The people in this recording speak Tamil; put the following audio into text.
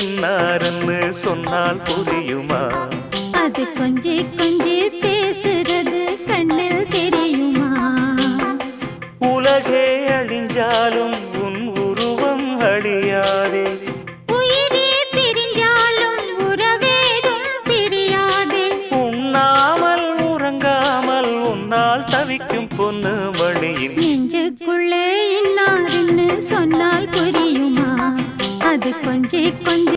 இன்னாருன்னு சொன்னால் புரியுமா? அது கொஞ்சி கொஞ்சி பேசுறது கண்ணில் தெரியுமா? உலகே அழிஞ்சாலும் உன் உருவம் அழியாதே. உயிரே பிரிஞ்சாலும் உறவேதும் பிரியாதே. உண்ணாமல் உறங்காமல் உன்னால் தவிக்கும் பொண்ணு மணியின் நெஞ்சுக்குள்ளே இன்னாருன்னு சொன்னால் புரியுமா? அது கொஞ்சி கொஞ்சி